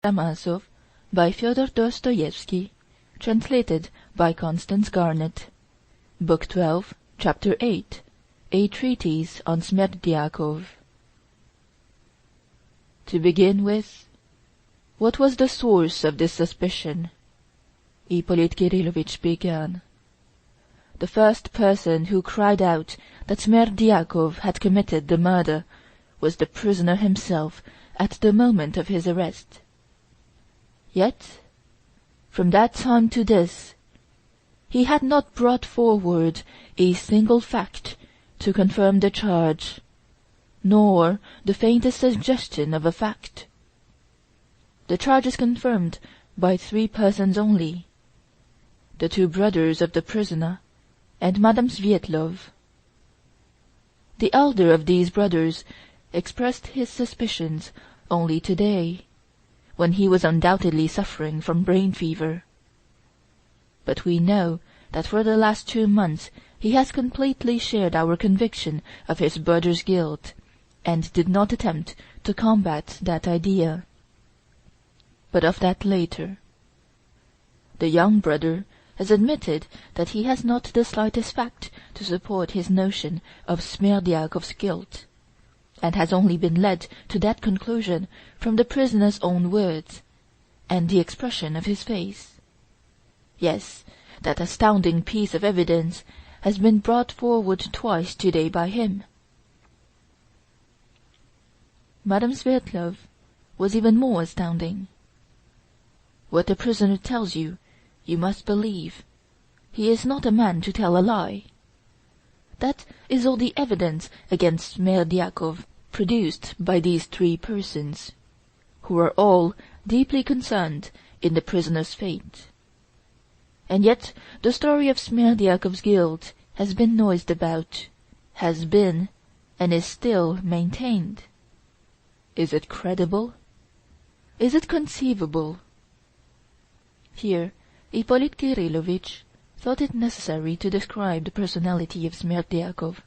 Karamazov by Fyodor Dostoevsky, translated by Constance Garnett. Book 12, Chapter 8, A Treatise on Smerdyakov. To begin with, what was the source of this suspicion? Ippolit Kirillovitch began. The first person who cried out that Smerdyakovs had committed the murder was the prisoner himself at the moment of his arrest. Yet, from that time to this, he had not brought forward a single fact to confirm the charge, nor the faintest suggestion of a fact. The charge is confirmed by 3 persons only: the 2 brothers of the prisoner and Madame Svietlov. The elder of these brothers expressed his suspicions only today, when he was undoubtedly suffering from brain fever. But we know that for the last 2 months he has completely shared our conviction of his brother's guilt, and did not attempt to combat that idea. But of that later. The young brother has admitted that he has not the slightest fact to support his notion of Smerdyakov's guilt, and has only been led to that conclusion from the prisoner's own words, and the expression of his face. Yes, that astounding piece of evidence has been brought forward twice today by him. Madame Svietlov was even more astounding. What the prisoner tells you, you must believe. He is not a man to tell a lie. That is all the evidence against Smerdyakov produced by these 3 persons, who are all deeply concerned in the prisoner's fate. And yet the story of Smerdyakov's guilt has been noised about, has been, and is still maintained. Is it credible? Is it conceivable? Here Ippolit Kirillovitch thought it necessary to describe the personality of Smerdyakov,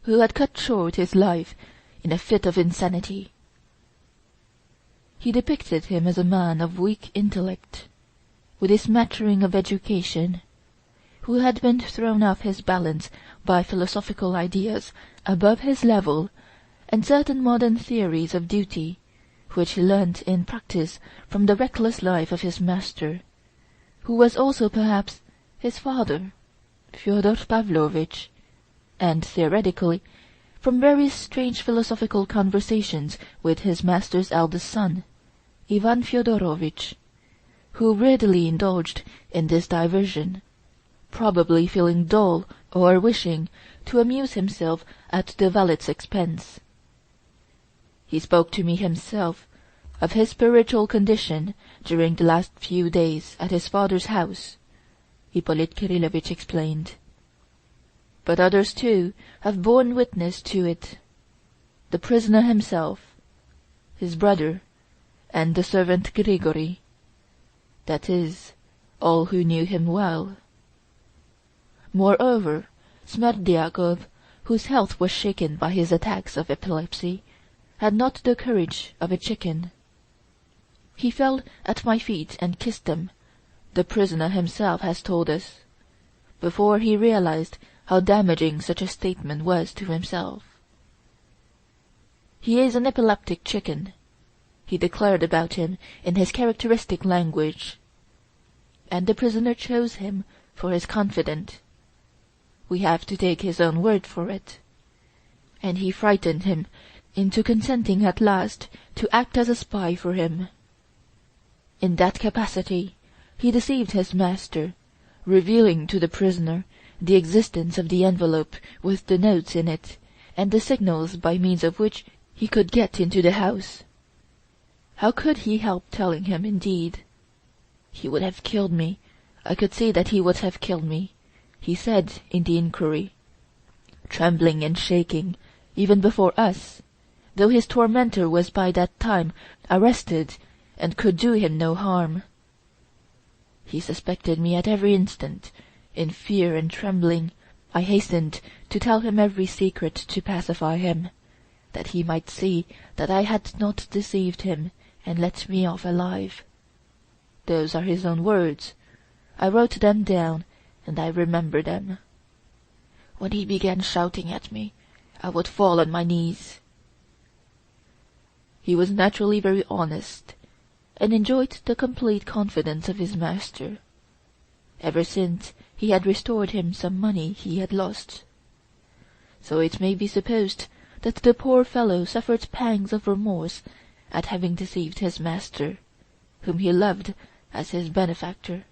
who had cut short his life in a fit of insanity. He depicted him as a man of weak intellect, with a smattering of education, who had been thrown off his balance by philosophical ideas above his level and certain modern theories of duty, which he learnt in practice from the reckless life of his master, who was also perhaps his father, Fyodor Pavlovitch, and theoretically from very strange philosophical conversations with his master's eldest son, Ivan Fyodorovitch, who readily indulged in this diversion, probably feeling dull or wishing to amuse himself at the valet's expense. He spoke to me himself of his spiritual condition during the last few days at his father's house, Ippolit Kirillovitch explained. But others too have borne witness to it: the prisoner himself, his brother, and the servant Grigory, that is, all who knew him well. Moreover, Smerdyakov, whose health was shaken by his attacks of epilepsy, had not the courage of a chicken. He fell at my feet and kissed them, the prisoner himself has told us, before he realized how damaging such a statement was to himself. He is an epileptic chicken, he declared about him in his characteristic language, and the prisoner chose him for his confidant. We have to take his own word for it. And he frightened him into consenting at last to act as a spy for him. In that capacity he deceived his master, revealing to the prisoner the existence of the envelope with the notes in it, and the signals by means of which he could get into the house. How could he help telling him, indeed? He would have killed me. I could see that he would have killed me, he said in the inquiry, trembling and shaking, even before us, though his tormentor was by that time arrested and could do him no harm. He suspected me at every instant. In fear and trembling, I hastened to tell him every secret to pacify him, that he might see that I had not deceived him and let me off alive. Those are his own words. I wrote them down, and I remember them. When he began shouting at me, I would fall on my knees. He was naturally very honest, and enjoyed the complete confidence of his master, ever since he had restored him some money he had lost. So it may be supposed that the poor fellow suffered pangs of remorse at having deceived his master, whom he loved as his benefactor.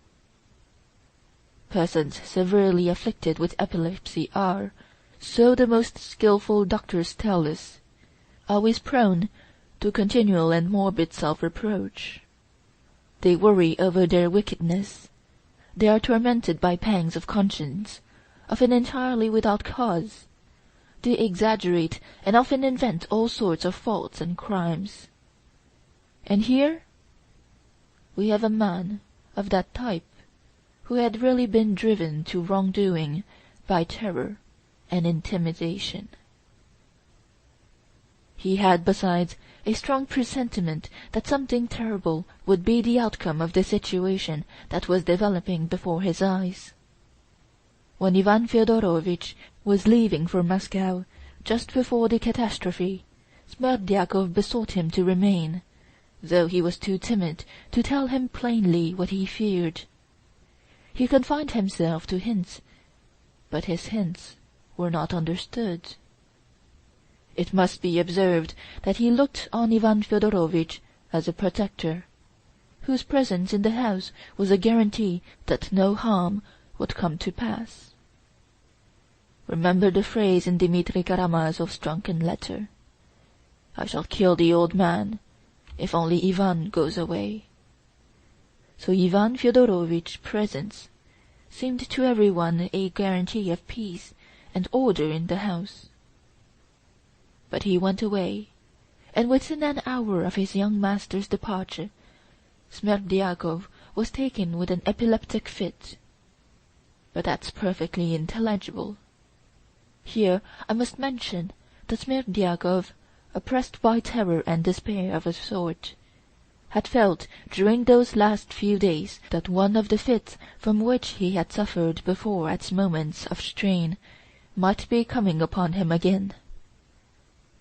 Persons severely afflicted with epilepsy are, so the most skilful doctors tell us, always prone to continual and morbid self-reproach. They worry over their wickedness. They are tormented by pangs of conscience, often entirely without cause. They exaggerate and often invent all sorts of faults and crimes. And here we have a man of that type, who had really been driven to wrongdoing by terror and intimidation. He had, besides, a strong presentiment that something terrible would be the outcome of the situation that was developing before his eyes. When Ivan Feodorovitch was leaving for Moscow, just before the catastrophe, Smerdyakov besought him to remain, though he was too timid to tell him plainly what he feared. He confined himself to hints, but his hints were not understood. It must be observed that he looked on Ivan Feodorovitch as a protector, whose presence in the house was a guarantee that no harm would come to pass. Remember the phrase in Dmitri Karamazov's drunken letter, "I shall kill the old man, if only Ivan goes away." So Ivan Feodorovitch's presence seemed to everyone a guarantee of peace and order in the house. But he went away, and within an hour of his young master's departure, Smerdyakov was taken with an epileptic fit. But that's perfectly intelligible. Here I must mention that Smerdyakov, oppressed by terror and despair of a sort, had felt during those last few days that one of the fits from which he had suffered before at moments of strain might be coming upon him again.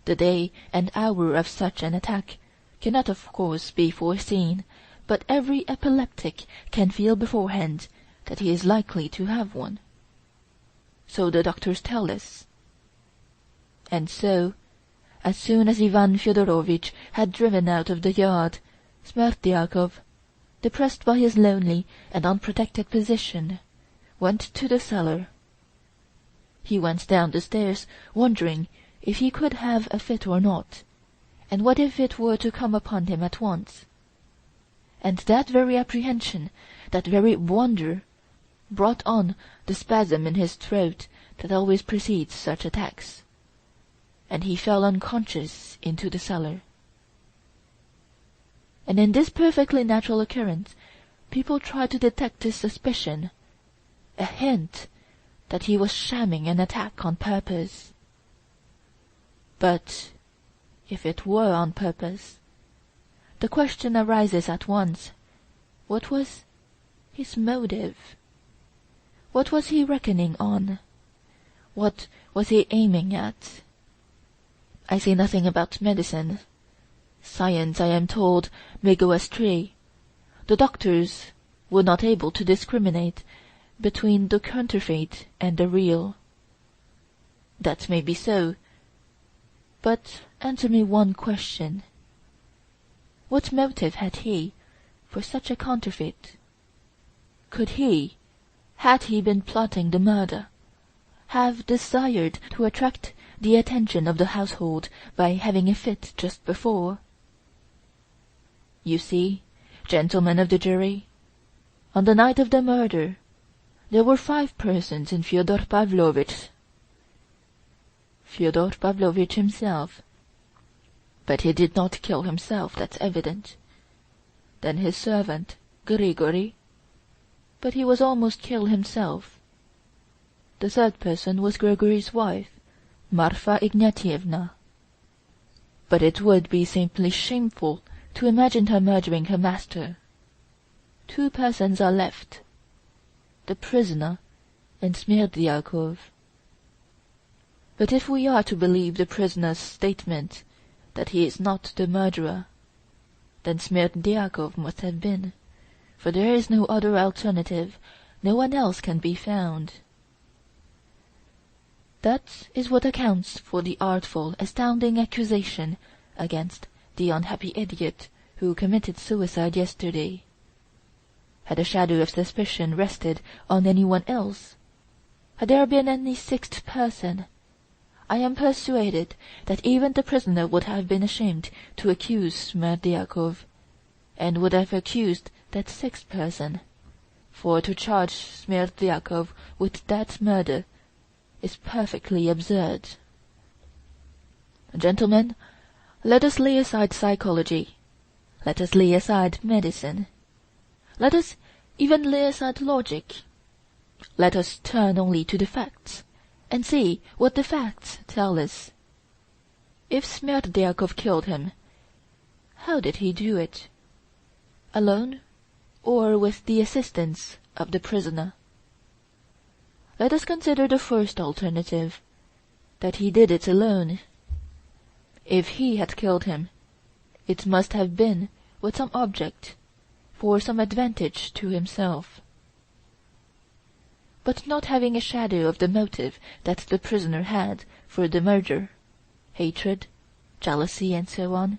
The day and hour of such an attack cannot of course be foreseen, but every epileptic can feel beforehand that he is likely to have one. So the doctors tell us. And so, as soon as Ivan Feodorovitch had driven out of the yard, Smerdyakov, depressed by his lonely and unprotected position, went to the cellar. He went down the stairs, wondering if he could have a fit or not, and what if it were to come upon him at once. And that very apprehension, that very wonder, brought on the spasm in his throat that always precedes such attacks, and he fell unconscious into the cellar. And in this perfectly natural occurrence people tried to detect a suspicion, a hint that he was shamming an attack on purpose. But if it were on purpose, the question arises at once, what was his motive? What was he reckoning on? What was he aiming at? I say nothing about medicine. Science, I am told, may go astray. The doctors were not able to discriminate between the counterfeit and the real. That may be so, but answer me one question. What motive had he for such a counterfeit? Could he, had he been plotting the murder, have desired to attract the attention of the household by having a fit just before? You see, gentlemen of the jury, on the night of the murder there were 5 persons in Fyodor Pavlovitch's. Fyodor Pavlovitch himself. But he did not kill himself, that's evident. Then his servant, Grigory. But he was almost killed himself. The third person was Gregorys' wife, Marfa Ignatievna. But it would be simply shameful to imagine her murdering her master. Two persons are left, the prisoner and Smerdyakov. But if we are to believe the prisoner's statement that he is not the murderer, then Smerdyakovs must have been, for there is no other alternative, no one else can be found. That is what accounts for the artful, astounding accusation against the unhappy idiot who committed suicide yesterday. Had a shadow of suspicion rested on anyone else, had there been any sixth person, I am persuaded that even the prisoner would have been ashamed to accuse Smerdyakov, and would have accused that sixth person, for to charge Smerdyakovs with that murder is perfectly absurd. Gentlemen, let us lay aside psychology, let us lay aside medicine, let us even lay aside logic. Let us turn only to the facts, and see what the facts tell us. If Smerdyakovs killed him, how did he do it? Alone, or with the assistance of the prisoner? Let us consider the first alternative, that he did it alone. If he had killed him, it must have been with some object, for some advantage to himself. But not having a shadow of the motive that the prisoner had for the murder, hatred, jealousy, and so on,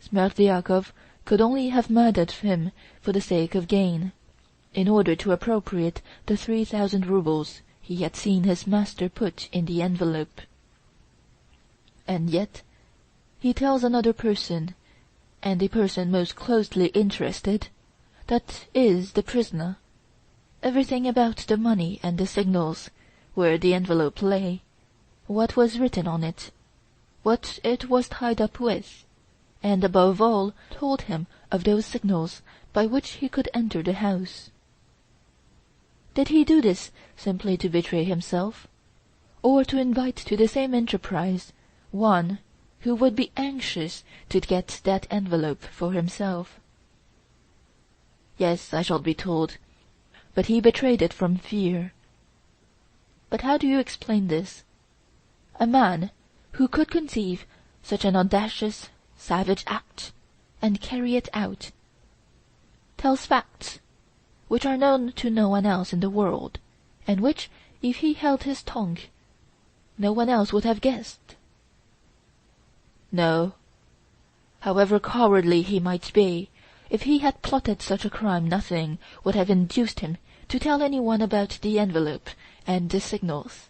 Smerdyakovs could only have murdered him for the sake of gain, in order to appropriate the 3,000 roubles he had seen his master put in the envelope. And yet he tells another person, and a person most closely interested, that is the prisoner, everything about the money and the signals, where the envelope lay, what was written on it, what it was tied up with, and above all told him of those signals by which he could enter the house. Did he do this simply to betray himself, or to invite to the same enterprise one who would be anxious to get that envelope for himself? Yes, I shall be told, but he betrayed it from fear. But how do you explain this? A man who could conceive such an audacious, savage act, and carry it out, tells facts which are known to no one else in the world, and which, if he held his tongue, no one else would have guessed. No, however cowardly he might be, if he had plotted such a crime, nothing would have induced him to tell anyone about the envelope and the signals,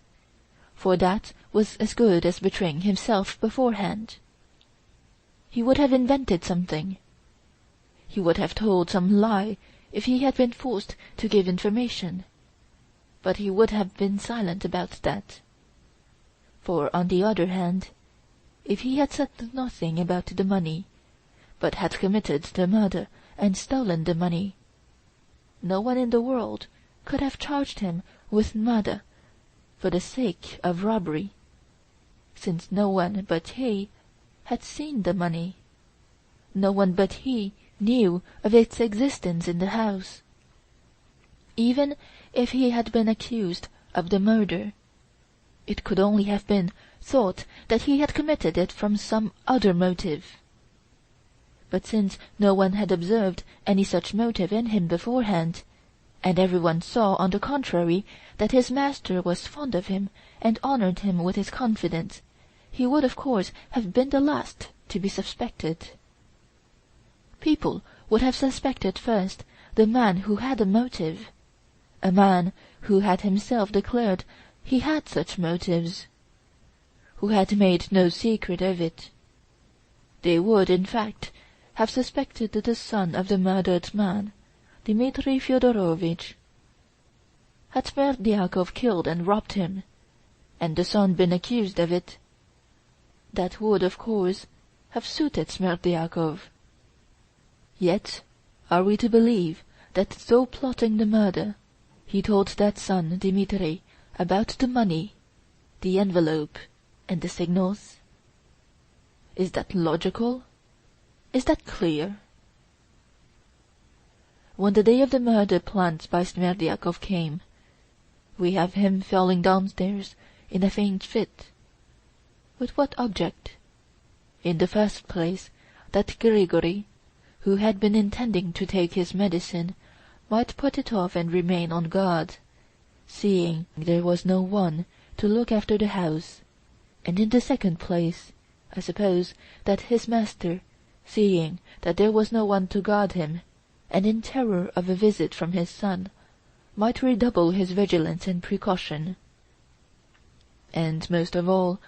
for that was as good as betraying himself beforehand. He would have invented something. He would have told some lie if he had been forced to give information, but he would have been silent about that. For, on the other hand, if he had said nothing about the money, but had committed the murder and stolen the money, no one in the world could have charged him with murder for the sake of robbery, since no one but he had seen the money, no one but he knew of its existence in the house. Even if he had been accused of the murder, it could only have been thought that he had committed it from some other motive. But since no one had observed any such motive in him beforehand, and everyone saw, on the contrary, that his master was fond of him and honored him with his confidence, he would of course have been the last to be suspected. People would have suspected first the man who had a motive, a man who had himself declared he had such motives, who had made no secret of it. They would, in fact, have suspected the son of the murdered man, Dmitri Fyodorovitch. Had Smerdyakovs killed and robbed him, and the son been accused of it, that would, of course, have suited Smerdyakovs. Yet are we to believe that, though plotting the murder, he told that son, Dmitri, about the money, the envelope, and the signals? Is that logical? Is that clear? When the day of the murder planned by Smerdyakov came, we have him falling downstairs in a faint fit. With what object? In the first place, that Grigory, who had been intending to take his medicine, might put it off and remain on guard, seeing there was no one to look after the house, and in the second place, I suppose that his master, seeing that there was no one to guard him, and in terror of a visit from his son, might redouble his vigilance and precaution. And most of all,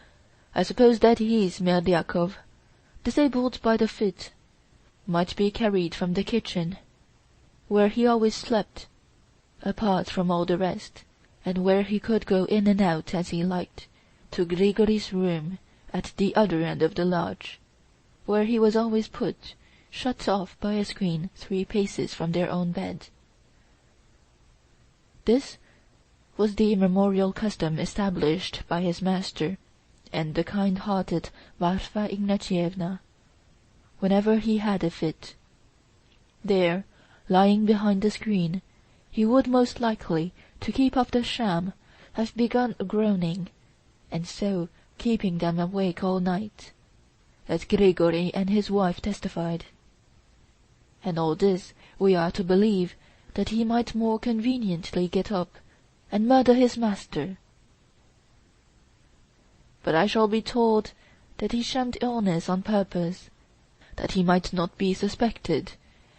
I suppose that he, Smerdyakov, disabled by the fit, might be carried from the kitchen, where he always slept, apart from all the rest, and where he could go in and out as he liked, to Gregorys' room at the other end of the lodge, where he was always put, shut off by a screen 3 paces from their own bed. This was the immemorial custom established by his master and the kind-hearted Marfa Ignatyevna, whenever he had a fit. There, lying behind the screen, he would most likely, to keep off the sham, have begun groaning, and so keeping them awake all night, as Grigory and his wife testified. And all this we are to believe that he might more conveniently get up and murder his master. But I shall be told that he shunned illness on purpose, that he might not be suspected,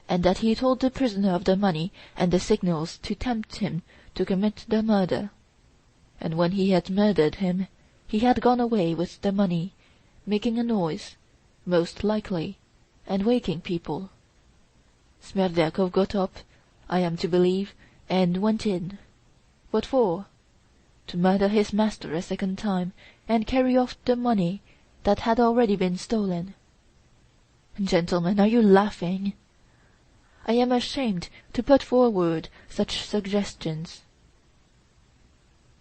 and that he told the prisoner of the money and the signals to tempt him to commit the murder, and when he had murdered him, he had gone away with the money, making a noise, most likely, and waking people. Smerdyakovs got up, I am to believe, and went in. What for? To murder his master a second time, and carry off the money that had already been stolen. Gentlemen, are you laughing? I am ashamed to put forward such suggestions.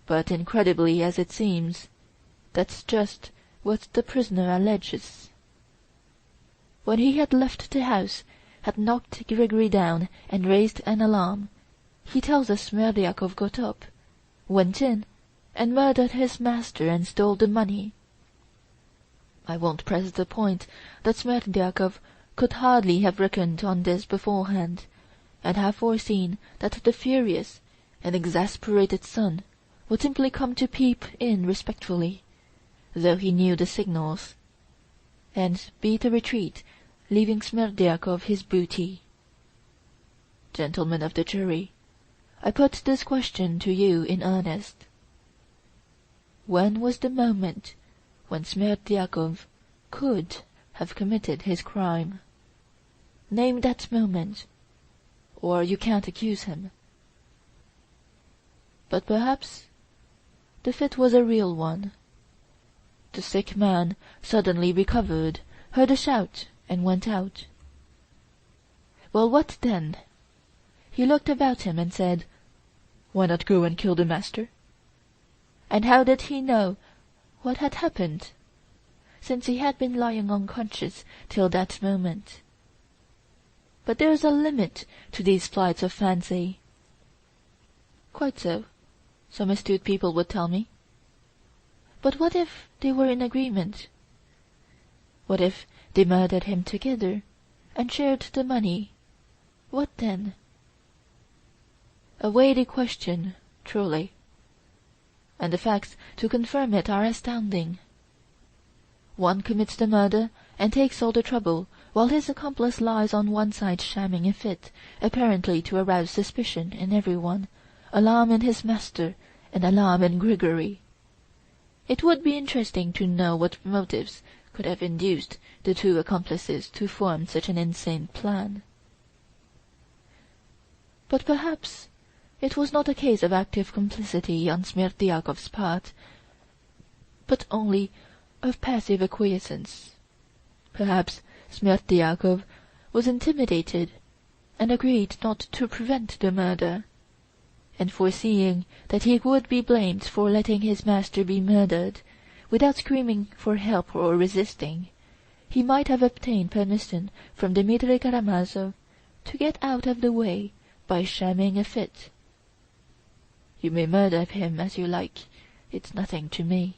But incredibly as it seems, that's just what the prisoner alleges. When he had left the house, had knocked Grigory down and raised an alarm, he tells us Smerdyakov got up, went in, and murdered his master and stole the money. I won't press the point that Smerdyakov could hardly have reckoned on this beforehand, and have foreseen that the furious and exasperated son would simply come to peep in respectfully, though he knew the signals, and beat a retreat, leaving Smerdyakov his booty. Gentlemen of the jury, I put this question to you in earnest. When was the moment when Smerdyakovs could have committed his crime? Name that moment, or you can't accuse him. But perhaps the fit was a real one. The sick man suddenly recovered, heard a shout, and went out. Well, what then? He looked about him and said, "Why not go and kill the master?" And how did he know what had happened, since he had been lying unconscious till that moment? But there's a limit to these flights of fancy. Quite so, some astute people would tell me. But what if they were in agreement? What if they murdered him together, and shared the money? What then? A weighty question, truly. And the facts to confirm it are astounding. One commits the murder and takes all the trouble, while his accomplice lies on one side shamming a fit, apparently to arouse suspicion in everyone, alarm in his master, and alarm in Grigory. It would be interesting to know what motives could have induced the 2 accomplices to form such an insane plan. But perhaps it was not a case of active complicity on Smerdyakov's part, but only of passive acquiescence. Perhaps Smerdyakovs was intimidated, and agreed not to prevent the murder, and foreseeing that he would be blamed for letting his master be murdered, without screaming for help or resisting, he might have obtained permission from Dmitri Karamazov to get out of the way by shamming a fit. You may murder him as you like, it's nothing to me.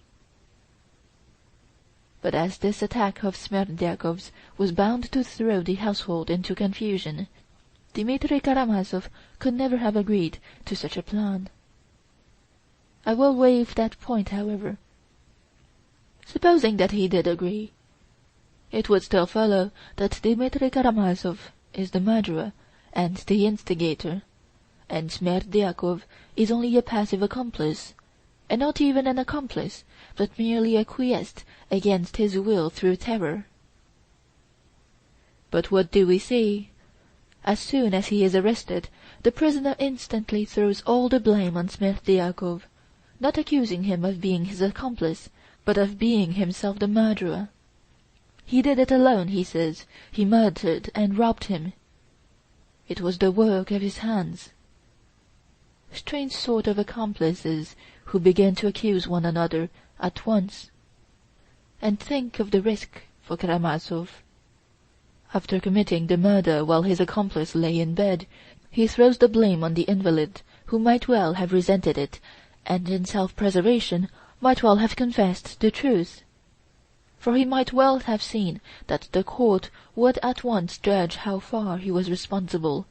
But as this attack of Smerdyakovs was bound to throw the household into confusion, Dmitri Karamazov could never have agreed to such a plan. I will waive that point, however. Supposing that he did agree, it would still follow that Dmitri Karamazov is the murderer and the instigator, and Smerdyakov is only a passive accomplice, and not even an accomplice, but merely acquiesced against his will through terror. But what do we see? As soon as he is arrested, the prisoner instantly throws all the blame on Smerdyakov, not accusing him of being his accomplice, but of being himself the murderer. He did it alone, he says. He murdered and robbed him. It was the work of his hands. Strange sort of accomplices who begin to accuse one another at once. And think of the risk for Karamazov. After committing the murder while his accomplice lay in bed, he throws the blame on the invalid, who might well have resented it, and in self-preservation might well have confessed the truth. For he might well have seen that the court would at once judge how far he was responsible,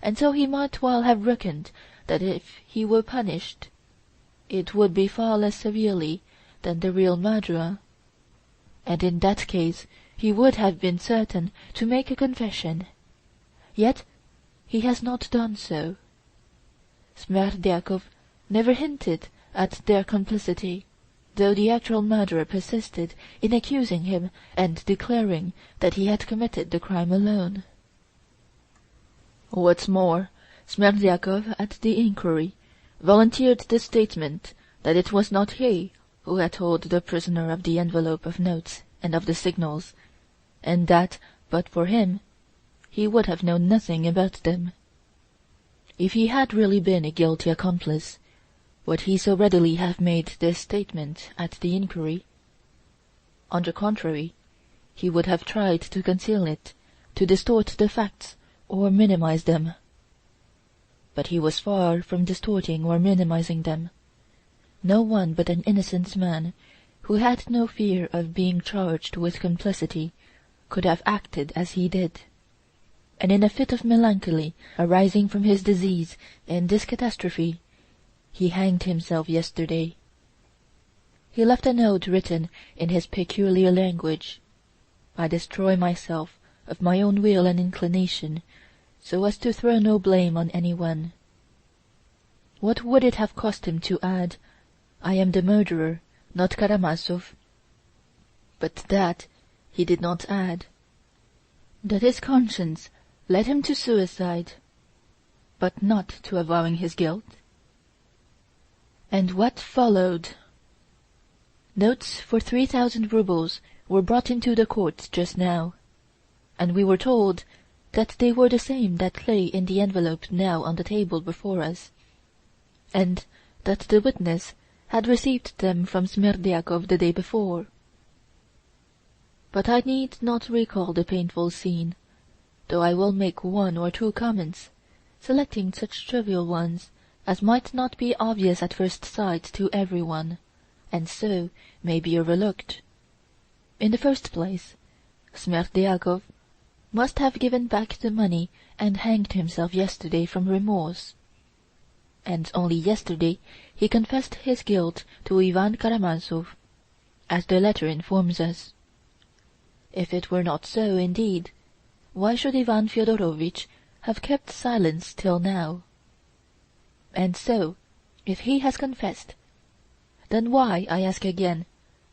and so he might well have reckoned that if he were punished, it would be far less severely than the real murderer, and in that case he would have been certain to make a confession. Yet he has not done so. Smerdyakov never hinted at their complicity, though the actual murderer persisted in accusing him and declaring that he had committed the crime alone. What's more, Smerdyakov, at the inquiry, volunteered the statement that it was not he who had told the prisoner of the envelope of notes and of the signals, and that, but for him, he would have known nothing about them. If he had really been a guilty accomplice, would he so readily have made this statement at the inquiry? On the contrary, he would have tried to conceal it, to distort the facts, or minimize them. But he was far from distorting or minimizing them. No one but an innocent man, who had no fear of being charged with complicity, could have acted as he did. And in a fit of melancholy arising from his disease and this catastrophe, he hanged himself yesterday. He left a note written in his peculiar language. I destroy myself of my own will and inclination, so as to throw no blame on anyone. What would it have cost him to add, I am the murderer, not Karamazov? But that he did not add. That his conscience led him to suicide, but not to avowing his guilt. And what followed? Notes for 3,000 roubles were brought into the court just now, and we were told that they were the same that lay in the envelope now on the table before us, and that the witness had received them from Smerdyakov the day before. But I need not recall the painful scene, though I will make one or two comments, selecting such trivial ones as might not be obvious at first sight to everyone, and so may be overlooked. In the first place, Smerdyakov must have given back the money and hanged himself yesterday from remorse. And only yesterday he confessed his guilt to Ivan Karamazov, as the letter informs us. If it were not so, indeed, why should Ivan Fyodorovitch have kept silence till now? And so, if he has confessed, then why, I ask again,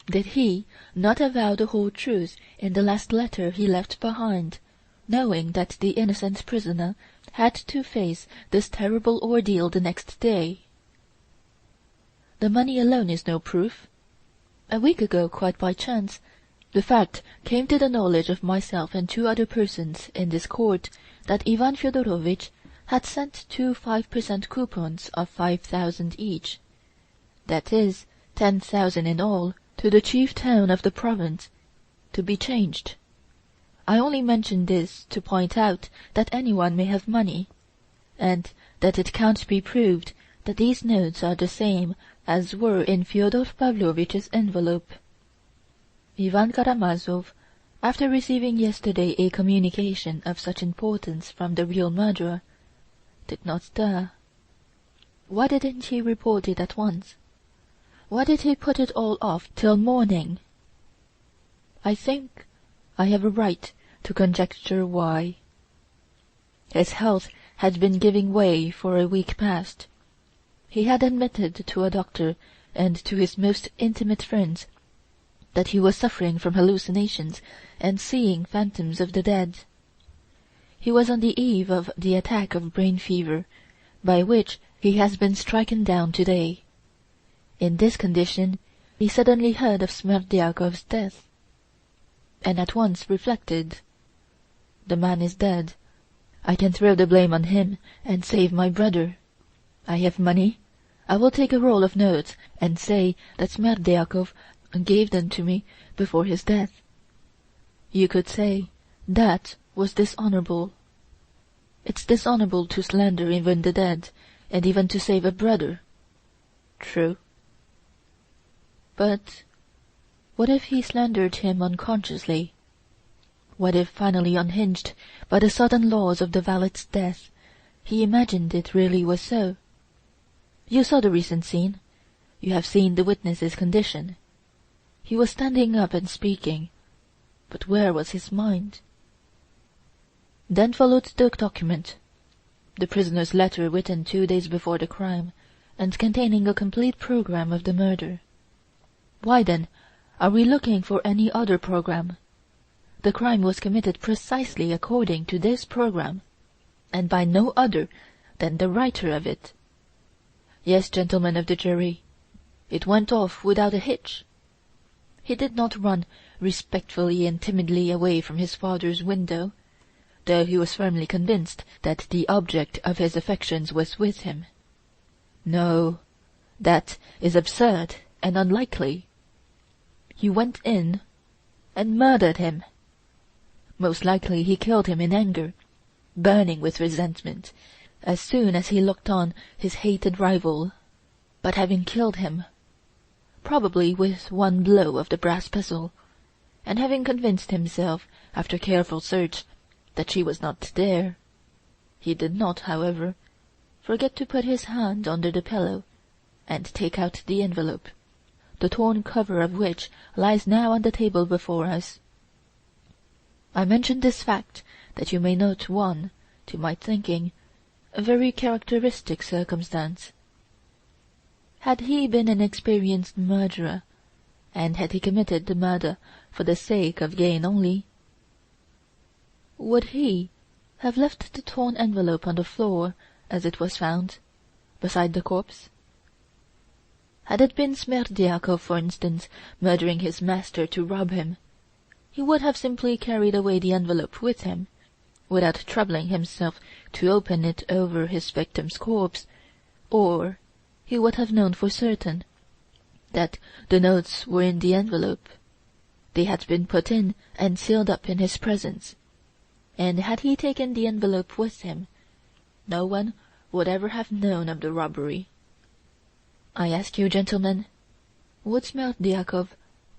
did he not avow the whole truth in the last letter he left behind, knowing that the innocent prisoner had to face this terrible ordeal the next day? The money alone is no proof. A week ago, quite by chance, the fact came to the knowledge of myself and 2 other persons in this court that Ivan Fyodorovitch had sent 2 5% coupons of 5,000 each, that is, 10,000 in all, to the chief town of the province, to be changed. I only mention this to point out that anyone may have money, and that it can't be proved that these notes are the same as were in Fyodor Pavlovitch's envelope. Ivan Karamazov, after receiving yesterday a communication of such importance from the real murderer, did not stir. Why didn't he report it at once? Why did he put it all off till morning? I think I have a right to conjecture why. His health had been giving way for a week past. He had admitted to a doctor and to his most intimate friends that he was suffering from hallucinations and seeing phantoms of the dead. He was on the eve of the attack of brain fever, by which he has been stricken down today. In this condition he suddenly heard of Smerdyakov's death, and at once reflected, "The man is dead. I can throw the blame on him and save my brother. I have money. I will take a roll of notes and say that Smerdyakov gave them to me before his death." You could say that was dishonorable. It's dishonorable to slander even the dead, and even to save a brother. True. But what if he slandered him unconsciously? What if, finally unhinged by the sudden loss of the valet's death, he imagined it really was so? You saw the recent scene. You have seen the witness's condition. He was standing up and speaking, but where was his mind? Then followed the document, the prisoner's letter written 2 days before the crime, and containing a complete program of the murder. Why, then, are we looking for any other program? The crime was committed precisely according to this program, and by no other than the writer of it. Yes, gentlemen of the jury, it went off without a hitch. He did not run respectfully and timidly away from his father's window, though he was firmly convinced that the object of his affections was with him. No, that is absurd and unlikely. He went in and murdered him. Most likely he killed him in anger, burning with resentment, as soon as he looked on his hated rival. But having killed him, probably with one blow of the brass pestle, and having convinced himself, after careful search, that she was not there, he did not, however, forget to put his hand under the pillow and take out the envelope, the torn cover of which lies now on the table before us. I mention this fact that you may note one, to my thinking, a very characteristic circumstance. Had he been an experienced murderer, and had he committed the murder for the sake of gain only, would he have left the torn envelope on the floor as it was found, beside the corpse? Had it been Smerdyakov, for instance, murdering his master to rob him, he would have simply carried away the envelope with him, without troubling himself to open it over his victim's corpse, or he would have known for certain that the notes were in the envelope. They had been put in and sealed up in his presence, and had he taken the envelope with him, no one would ever have known of the robbery. I ask you, gentlemen, would Smerdyakovs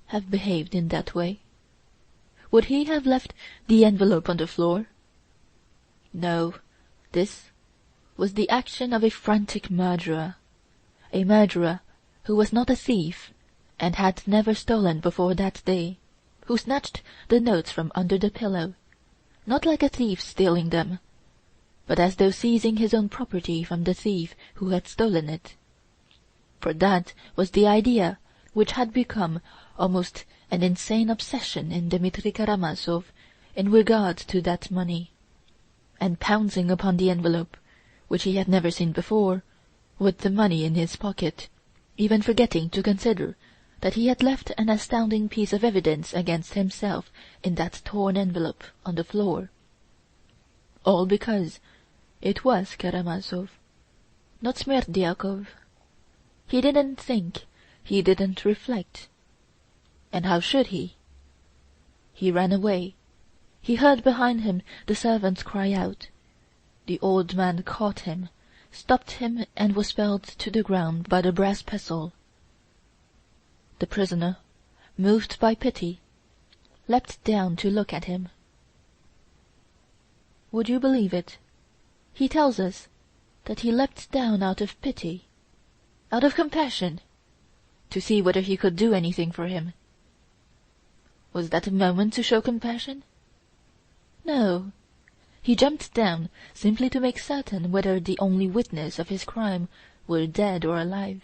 have behaved in that way? Would he have left the envelope on the floor? No, this was the action of a frantic murderer, a murderer who was not a thief, and had never stolen before that day, who snatched the notes from under the pillow, not like a thief stealing them, but as though seizing his own property from the thief who had stolen it. For that was the idea which had become almost an insane obsession in Dmitri Karamazov in regard to that money, and pouncing upon the envelope, which he had never seen before, with the money in his pocket, even forgetting to consider that he had left an astounding piece of evidence against himself in that torn envelope on the floor. All because it was Karamazov, not Smerdyakovs. He didn't think, he didn't reflect. And how should he? He ran away. He heard behind him the servants cry out. The old man caught him, stopped him, and was felled to the ground by the brass pestle. The prisoner, moved by pity, leapt down to look at him. Would you believe it? He tells us that he leapt down out of pity, out of compassion, to see whether he could do anything for him. Was that a moment to show compassion? No. He jumped down simply to make certain whether the only witness of his crime were dead or alive.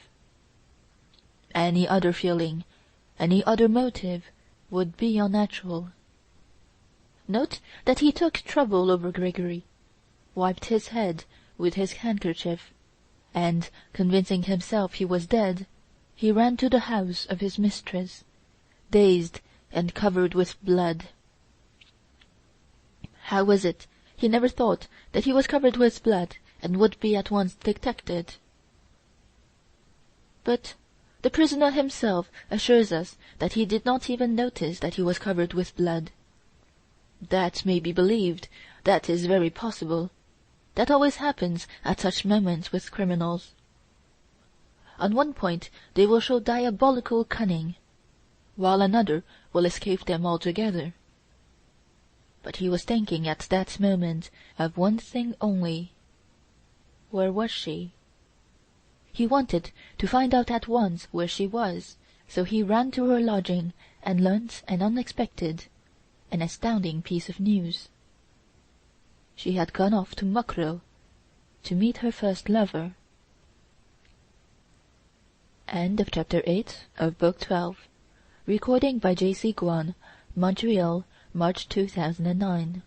Any other feeling, any other motive, would be unnatural. Note that he took trouble over Grigory, wiped his head with his handkerchief, and, convincing himself he was dead, he ran to the house of his mistress, dazed and covered with blood. How was it he never thought that he was covered with blood and would be at once detected? But the prisoner himself assures us that he did not even notice that he was covered with blood. That may be believed, that is very possible. That always happens at such moments with criminals. On one point they will show diabolical cunning, while another will escape them altogether. But he was thinking at that moment of one thing only. Where was she? He wanted to find out at once where she was, so he ran to her lodging and learnt an unexpected, an astounding piece of news. She had gone off to Mokroe to meet her first lover. End of Chapter 8 of Book 12. Recording by J.C. Guan, Montreal, March 2009.